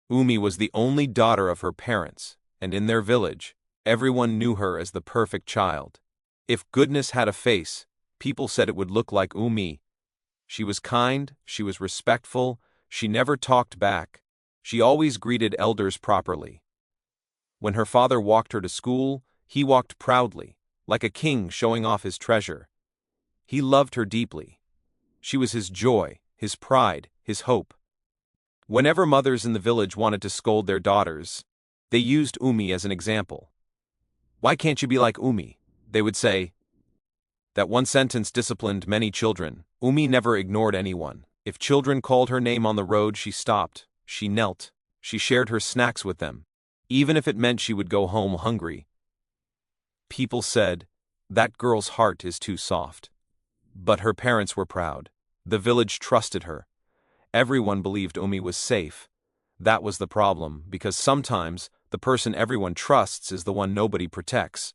Umi was the only daughter of her parents, and in their village, everyone knew her as the perfect child. If goodness had a face, people said it would look like Umi. She was kind, she was respectful, she never talked back. She always greeted elders properly. When her father walked her to school, he walked proudly, like a king showing off his treasure. He loved her deeply. She was his joy, his pride, his hope. Whenever mothers in the village wanted to scold their daughters, they used Umi as an example. "Why can't you be like Umi?" they would say. That one sentence disciplined many children. Umi never ignored anyone. If children called her name on the road, she stopped, she knelt, she shared her snacks with them, even if it meant she would go home hungry. People said, "That girl's heart is too soft." But her parents were proud. The village trusted her. Everyone believed Umi was safe. That was the problem, because sometimes the person everyone trusts is the one nobody protects.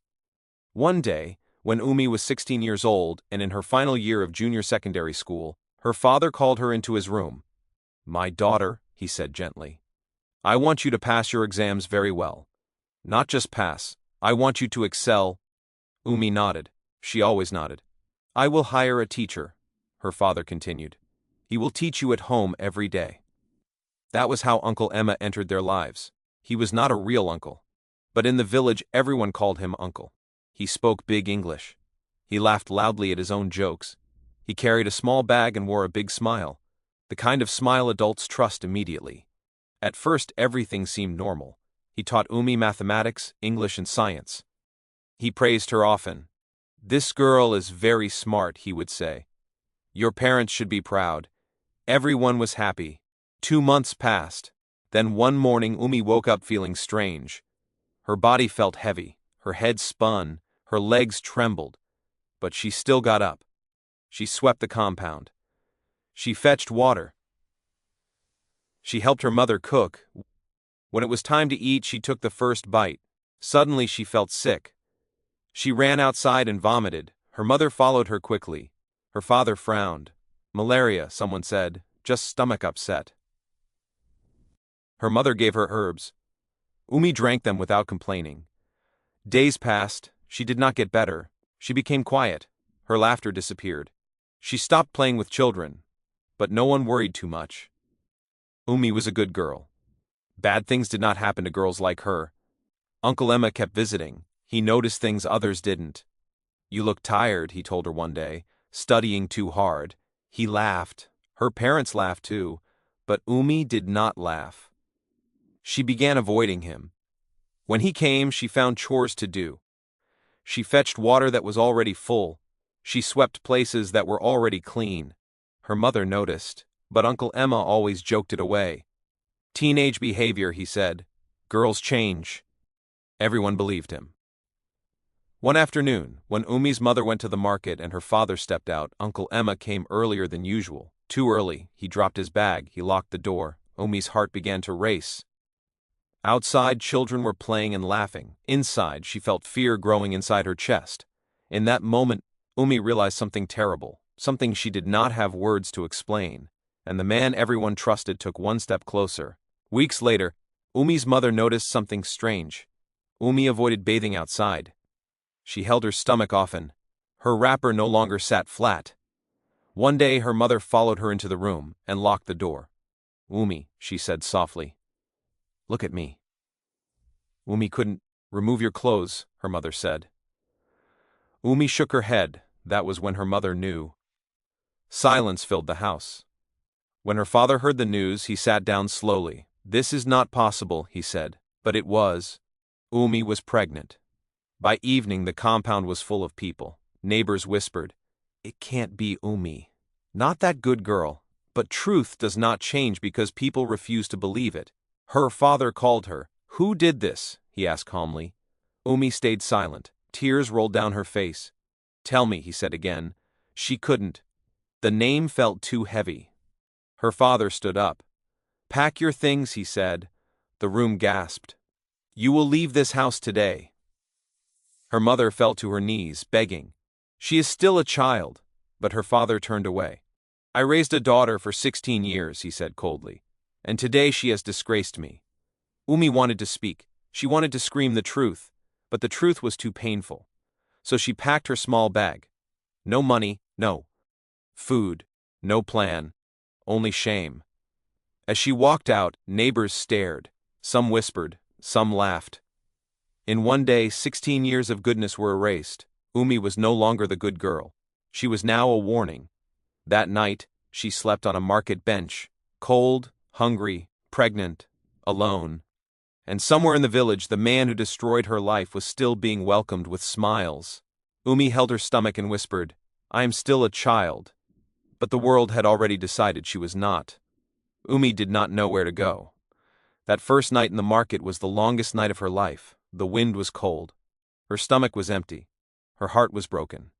One day, when Umi was 16 years old and in her final year of junior secondary school, her father called her into his room. "My daughter," he said gently, "I want you to pass your exams very well. Not just pass, I want you to excel." Umi nodded. She always nodded. "I will hire a teacher," her father continued. "He will teach you at home every day." That was how Uncle Emma entered their lives. He was not a real uncle, but in the village everyone called him Uncle. He spoke big English. He laughed loudly at his own jokes. He carried a small bag and wore a big smile, the kind of smile adults trust immediately. At first everything seemed normal. He taught Umi mathematics, English, and science. He praised her often. "This girl is very smart," he would say. "Your parents should be proud." Everyone was happy. 2 months passed. Then one morning Umi woke up feeling strange. Her body felt heavy, her head spun, her legs trembled. But she still got up. She swept the compound. She fetched water. She helped her mother cook. When it was time to eat, she took the first bite. Suddenly she felt sick. She ran outside and vomited. Her mother followed her quickly. Her father frowned. "Malaria," someone said, "just stomach upset." Her mother gave her herbs. Umi drank them without complaining. Days passed. She did not get better. She became quiet. Her laughter disappeared. She stopped playing with children. But no one worried too much. Umi was a good girl. Bad things did not happen to girls like her. Uncle Emma kept visiting. He noticed things others didn't. "You look tired," he told her one day, "studying too hard." He laughed. Her parents laughed too. But Umi did not laugh. She began avoiding him. When he came, she found chores to do. She fetched water that was already full. She swept places that were already clean. Her mother noticed, but Uncle Emma always joked it away. "Teenage behavior," he said. "Girls change." Everyone believed him. One afternoon, when Umi's mother went to the market and her father stepped out, Uncle Emma came earlier than usual. Too early. He dropped his bag. He locked the door. Umi's heart began to race. Outside, children were playing and laughing. Inside, she felt fear growing inside her chest. In that moment, Umi realized something terrible, something she did not have words to explain. And the man everyone trusted took one step closer. Weeks later, Umi's mother noticed something strange. Umi avoided bathing outside. She held her stomach often. Her wrapper no longer sat flat. One day her mother followed her into the room and locked the door. "Umi," she said softly, "look at me." "Umi couldn't." "Remove your clothes," her mother said. Umi shook her head. That was when her mother knew. Silence filled the house. When her father heard the news, he sat down slowly. "This is not possible," he said. But it was. Umi was pregnant. By evening, the compound was full of people. Neighbors whispered, "It can't be Umi. Not that good girl." But truth does not change because people refuse to believe it. Her father called her. "Who did this?" he asked calmly. Umi stayed silent. Tears rolled down her face. "Tell me," he said again. She couldn't. The name felt too heavy. Her father stood up. "Pack your things," he said. The room gasped. "You will leave this house today." Her mother fell to her knees, begging. "She is still a child." But her father turned away. "I raised a daughter for 16 years, he said coldly. "And today she has disgraced me. Umi wanted to speak. She wanted to scream the truth, but the truth was too painful. So she packed her small bag. No money, no food, no plan, only shame. As she walked out, neighbors stared. Some whispered, some laughed. In one day, 16 years of goodness were erased. Umi was no longer the good girl. She was now a warning. That night, she slept on a market bench, cold, hungry, pregnant, alone. And somewhere in the village, the man who destroyed her life was still being welcomed with smiles. Umi held her stomach and whispered, "I am still a child." But the world had already decided she was not. Umi did not know where to go. That first night in the market was the longest night of her life. The wind was cold. Her stomach was empty. Her heart was broken.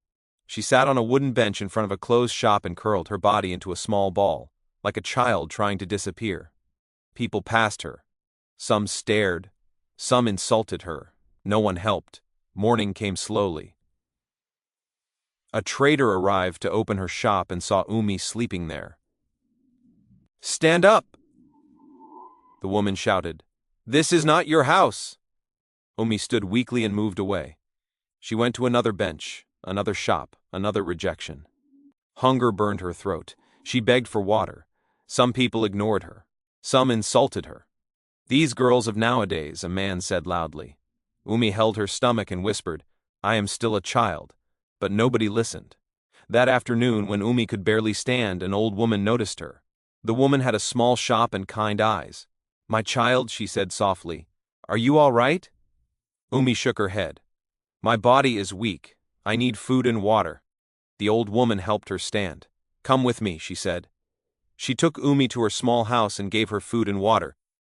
She sat on a wooden bench in front of a closed shop and curled her body into a small ball, like a child trying to disappear. People passed her. Some stared. Some insulted her. No one helped. Morning came slowly. A trader arrived to open her shop and saw Umi sleeping there. "Stand up!" the woman shouted. "This is not your house!" Umi stood weakly and moved away. She went to another bench, another shop, another rejection. Hunger burned her throat. She begged for water. Some people ignored her. Some insulted her. "These girls of nowadays," a man said loudly. Umi held her stomach and whispered, "I am still a child." But nobody listened. That afternoon, when Umi could barely stand, an old woman noticed her. The woman had a small shop and kind eyes. "My child," she said softly, "are you all right?" Umi shook her head. "My body is weak. I need food and water." The old woman helped her stand. "Come with me," she said. She took Umi to her small house and gave her food and water.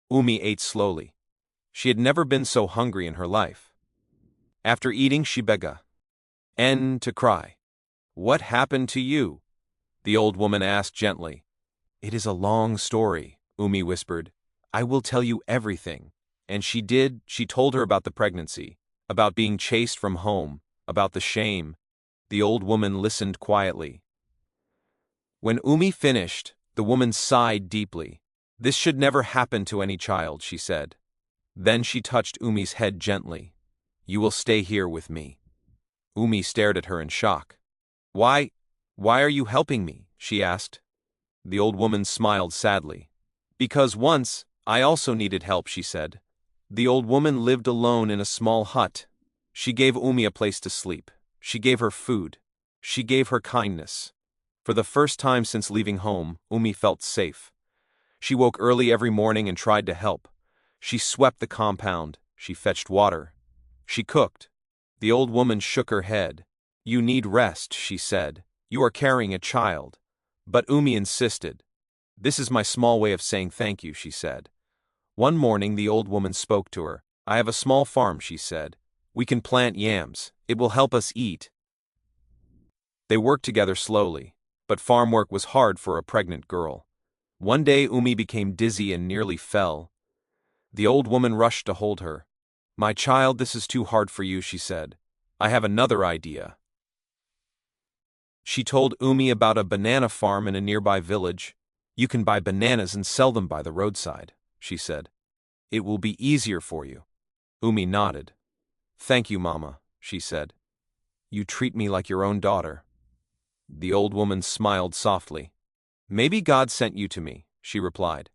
Umi ate slowly. She had never been so hungry in her life. After eating, she began to cry. "What happened to you?" the old woman asked gently. "It is a long story," Umi whispered. "I will tell you everything." And she did. She told her about the pregnancy, about being chased from home, about the shame. The old woman listened quietly. When Umi finished, the woman sighed deeply. "This should never happen to any child," she said. Then she touched Umi's head gently. "You will stay here with me." Umi stared at her in shock. Why are you helping me?" she asked. The old woman smiled sadly. "Because once, I also needed help," she said. The old woman lived alone in a small hut. She gave Umi a place to sleep. She gave her food. She gave her kindness. For the first time since leaving home, Umi felt safe. She woke early every morning and tried to help. She swept the compound. She fetched water. She cooked. The old woman shook her head. "You need rest," she said. "You are carrying a child." But Umi insisted. "This is my small way of saying thank you," she said. One morning the old woman spoke to her. "I have a small farm," she said. "We can plant yams. It will help us eat." They worked together slowly, but farm work was hard for a pregnant girl. One day Umi became dizzy and nearly fell. The old woman rushed to hold her. "My child, this is too hard for you," she said. "I have another idea." She told Umi about a banana farm in a nearby village. "You can buy bananas and sell them by the roadside," she said. "It will be easier for you." Umi nodded. "Thank you, Mama," she said. "You treat me like your own daughter." The old woman smiled softly. "Maybe God sent you to me," she replied.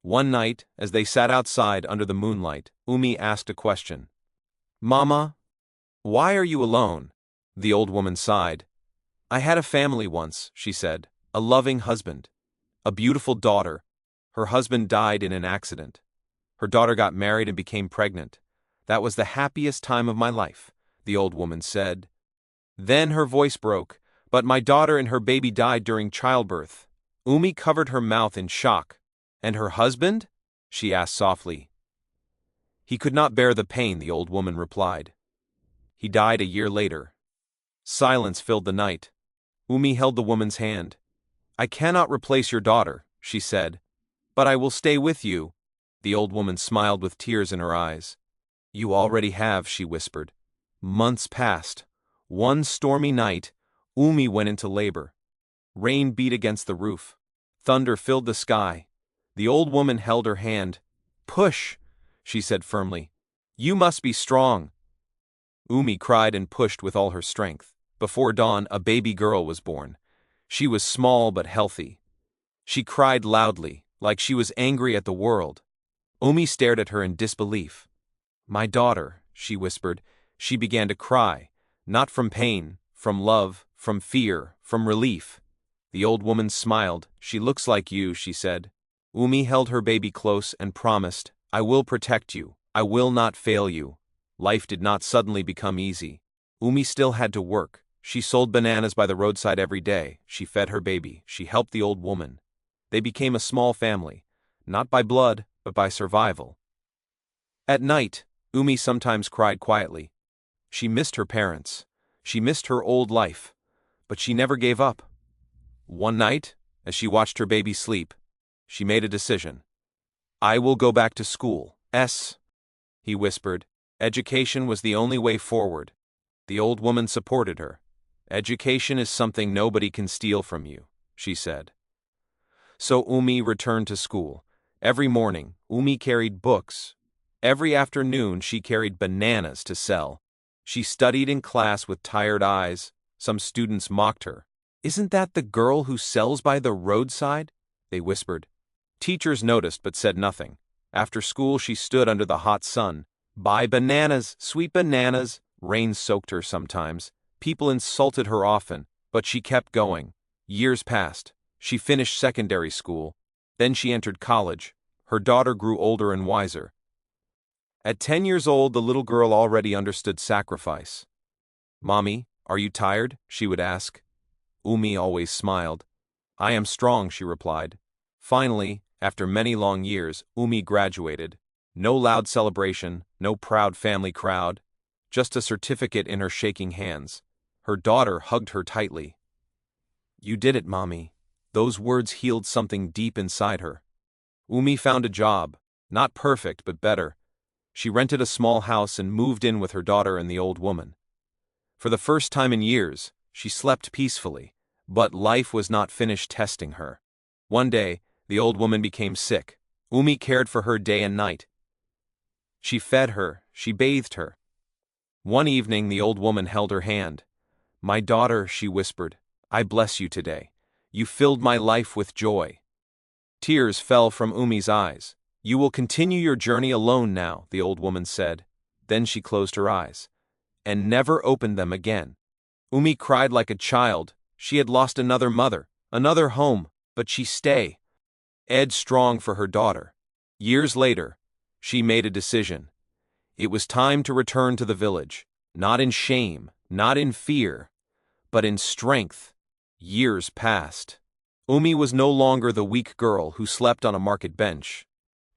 One night, as they sat outside under the moonlight, Umi asked a question. "Mama, why are you alone?" The old woman sighed. "I had a family once," she said, "a loving husband, a beautiful daughter. Her husband died in an accident. Her daughter got married and became pregnant. That was the happiest time of my life," the old woman said. Then her voice broke. "But my daughter and her baby died during childbirth." Umi covered her mouth in shock. "And her husband?" she asked softly. "He could not bear the pain," the old woman replied. "He died a year later." Silence filled the night. Umi held the woman's hand. "I cannot replace your daughter," she said, "but I will stay with you." The old woman smiled with tears in her eyes. "You already have," she whispered. Months passed. One stormy night, Umi went into labor. Rain beat against the roof. Thunder filled the sky. The old woman held her hand. "Push!" she said firmly. You must be strong. Umi cried and pushed with all her strength. Before dawn, a baby girl was born. She was small but healthy. She cried loudly, like she was angry at the world. Umi stared at her in disbelief. My daughter, she whispered. She began to cry, not from pain, from love, from fear, from relief. The old woman smiled. She looks like you, she said. Umi held her baby close and promised, I will protect you. I will not fail you. Life did not suddenly become easy. Umi still had to work. She sold bananas by the roadside every day. She fed her baby. She helped the old woman. They became a small family, not by blood, but by survival. At night, Umi sometimes cried quietly. She missed her parents. She missed her old life. But she never gave up. One night, as she watched her baby sleep, she made a decision. I will go back to school. He whispered. Education was the only way forward. The old woman supported her. Education is something nobody can steal from you, she said. So Umi returned to school. Every morning, Umi carried books. Every afternoon, she carried bananas to sell. She studied in class with tired eyes. Some students mocked her. Isn't that the girl who sells by the roadside? They whispered. Teachers noticed but said nothing. After school, she stood under the hot sun. Buy bananas, sweet bananas. Rain soaked her sometimes. People insulted her often, but she kept going. Years passed. She finished secondary school. Then she entered college. Her daughter grew older and wiser. At 10 years old, the little girl already understood sacrifice. Mommy, are you tired? She would ask. Umi always smiled. I am strong, she replied. Finally, after many long years, Umi graduated. No loud celebration, no proud family crowd, just a certificate in her shaking hands. Her daughter hugged her tightly. You did it, Mommy. Those words healed something deep inside her. Umi found a job, not perfect but better. She rented a small house and moved in with her daughter and the old woman. For the first time in years, she slept peacefully, but life was not finished testing her. One day, the old woman became sick. Umi cared for her day and night. She fed her, she bathed her. One evening, the old woman held her hand. My daughter, she whispered, I bless you today. You filled my life with joy. Tears fell from Umi's eyes. You will continue your journey alone now, the old woman said. Then she closed her eyes and never opened them again. Umi cried like a child. She had lost another mother, another home, but she stayed strong for her daughter. Years later, she made a decision. It was time to return to the village, not in shame, not in fear, but in strength. Years passed. Umi was no longer the weak girl who slept on a market bench.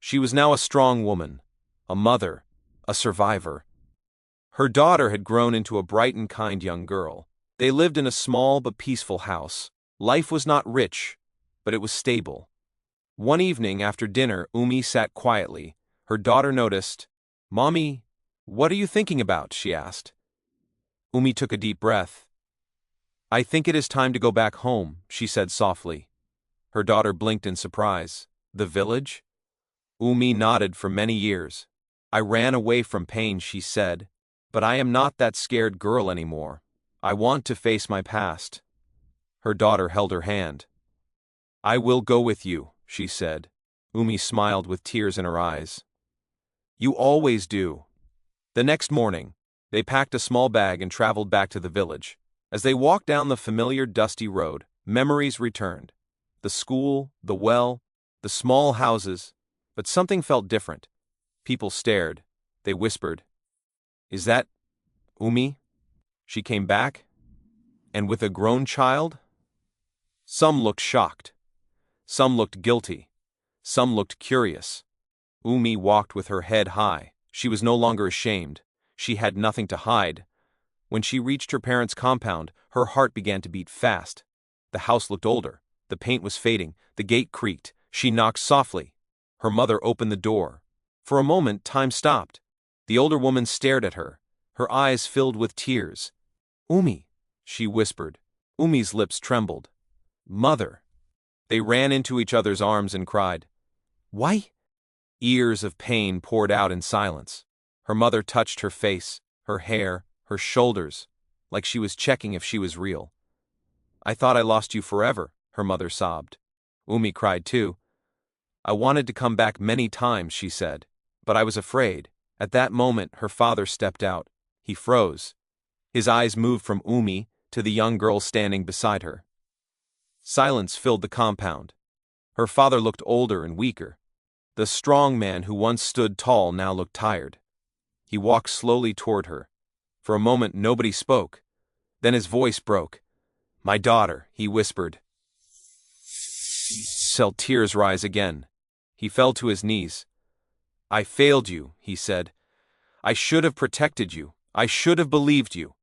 She was now a strong woman, a mother, a survivor. Her daughter had grown into a bright and kind young girl. They lived in a small but peaceful house. Life was not rich, but it was stable. One evening after dinner, Umi sat quietly. Her daughter noticed. Mommy, what are you thinking about? She asked. Umi took a deep breath. I think it is time to go back home, she said softly. Her daughter blinked in surprise. The village? Umi nodded for many years. I ran away from pain, she said, but I am not that scared girl anymore. I want to face my past. Her daughter held her hand. I will go with you, she said. Umi smiled with tears in her eyes. You always do. The next morning, they packed a small bag and traveled back to the village. As they walked down the familiar dusty road, memories returned. The school, the well, the small houses, but something felt different. People stared. They whispered, Is that Umi? She came back? And with a grown child? Some looked shocked. Some looked guilty. Some looked curious. Umi walked with her head high. She was no longer ashamed. She had nothing to hide. When she reached her parents' compound, her heart began to beat fast. The house looked older. The paint was fading. The gate creaked. She knocked softly. Her mother opened the door. For a moment, time stopped. The older woman stared at her. Her eyes filled with tears. Umi, she whispered. Umi's lips trembled. Mother. They ran into each other's arms and cried. Why Years of pain poured out in silence. Her mother touched her face, her hair, her shoulders, like she was checking if she was real. "I thought I lost you forever," her mother sobbed. Umi cried too. "I wanted to come back many times," she said, "but I was afraid." At that moment her father stepped out. He froze. His eyes moved from Umi to the young girl standing beside her. Silence filled the compound. Her father looked older and weaker. The strong man who once stood tall now looked tired. He walked slowly toward her. For a moment nobody spoke. Then his voice broke. "My daughter," he whispered. Felt tears rise again. He fell to his knees. "I failed you," he said. "I should have protected you. I should have believed you."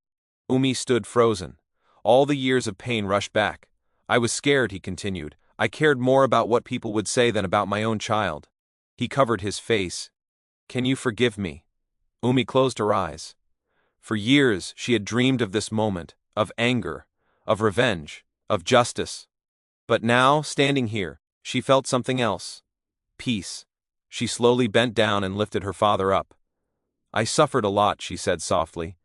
Umi stood frozen. All the years of pain rushed back. "I was scared," he continued. "I cared more about what people would say than about my own child." He covered his face. "Can you forgive me?" Umi closed her eyes. For years she had dreamed of this moment, of anger, of revenge, of justice. But now, standing here, she felt something else. Peace. She slowly bent down and lifted her father up. "I suffered a lot," she said softly,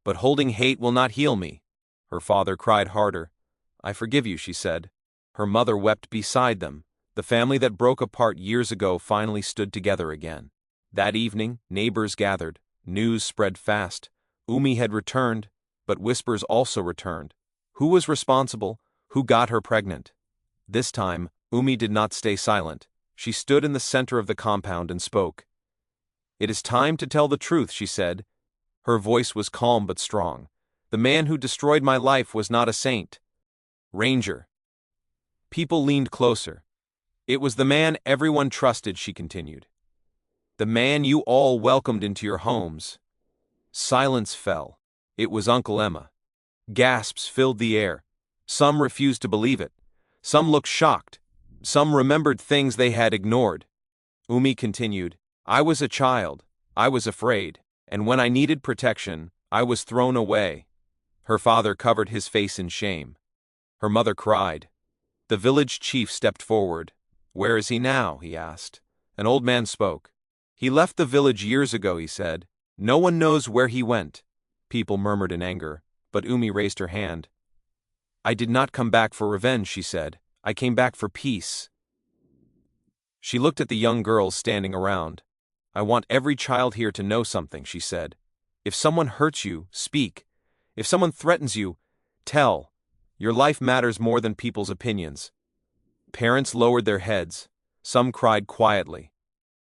"but holding hate will not heal me." Her father cried harder. "I forgive you," she said. Her mother wept beside them. The family that broke apart years ago finally stood together again. That evening, neighbors gathered. News spread fast. Umi had returned, but whispers also returned. Who was responsible? Who got her pregnant? This time, Umi did not stay silent. She stood in the center of the compound and spoke. "It is time to tell the truth," she said. Her voice was calm but strong. "The man who destroyed my life was not a saint. Ranger." People leaned closer. "It was the man everyone trusted," she continued. "The man you all welcomed into your homes." Silence fell. It was Uncle Emma. Gasps filled the air. Some refused to believe it. Some looked shocked. Some remembered things they had ignored. Umi continued, "I was a child. I was afraid. And when I needed protection, I was thrown away." Her father covered his face in shame. Her mother cried. The village chief stepped forward. "Where is he now?" he asked. An old man spoke. "He left the village years ago," he said. "No one knows where he went." People murmured in anger, but Umi raised her hand. "I did not come back for revenge," she said. "I came back for peace." She looked at the young girls standing around. "I want every child here to know something," she said. "If someone hurts you, speak. If someone threatens you, tell. Your life matters more than people's opinions." Parents lowered their heads. Some cried quietly.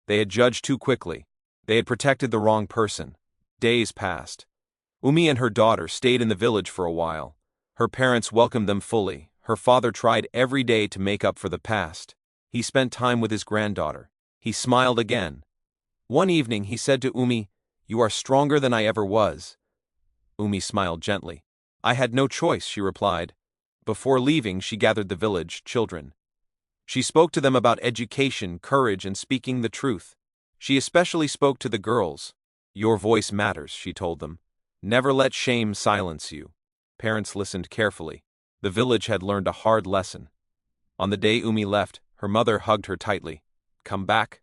They had judged too quickly. They had protected the wrong person. Days passed. Umi and her daughter stayed in the village for a while. Her parents welcomed them fully. Her father tried every day to make up for the past. He spent time with his granddaughter. He smiled again. One evening he said to Umi, "You are stronger than I ever was." Umi smiled gently. "I had no choice," she replied. Before leaving, she gathered the village children. She spoke to them about education, courage, and speaking the truth. She especially spoke to the girls. "Your voice matters," she told them. "Never let shame silence you." Parents listened carefully. The village had learned a hard lesson. On the day Umi left, her mother hugged her tightly. "Come back."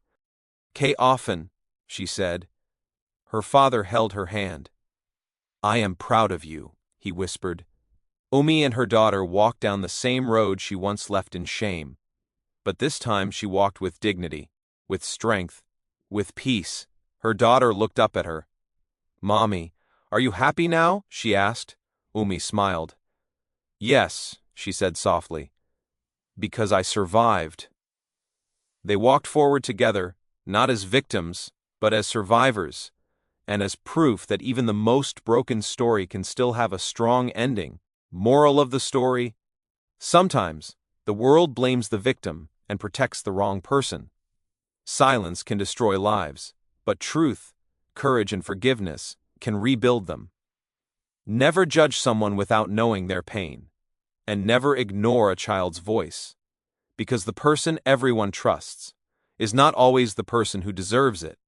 "K often," she said. Her father held her hand. "I am proud of you," he whispered. Umi and her daughter walked down the same road she once left in shame. But this time she walked with dignity, with strength, with peace. Her daughter looked up at her. "Mommy, are you happy now?" she asked. Umi smiled. "Yes," she said softly, "because I survived." They walked forward together, not as victims, but as survivors, and as proof that even the most broken story can still have a strong ending. Moral of the story: sometimes the world blames the victim and protects the wrong person. Silence can destroy lives, but truth, courage, and forgiveness can rebuild them. Never judge someone without knowing their pain, and never ignore a child's voice, because the person everyone trusts is not always the person who deserves it.